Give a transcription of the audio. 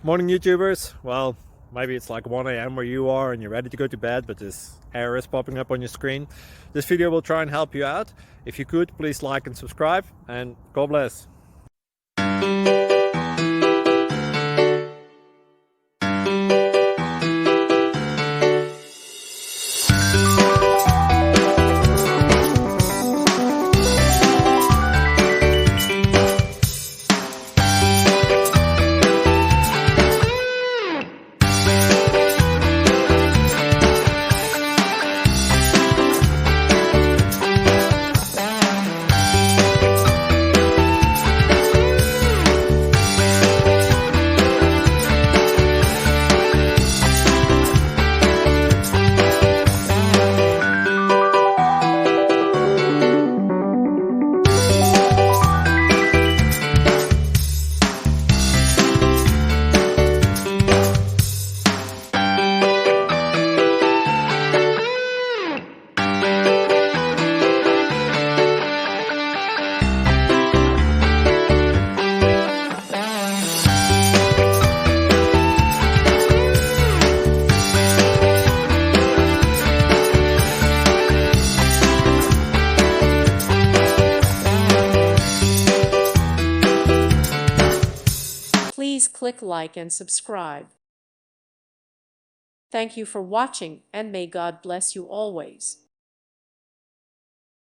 Morning YouTubers. Well, maybe it's like 1 a.m. where you are and you're ready to go to bed, but this error is popping up on your screen. This video will try and help you out. If you could, please like and subscribe, and God bless. Please click like and subscribe. Thank you for watching, and may God bless you always.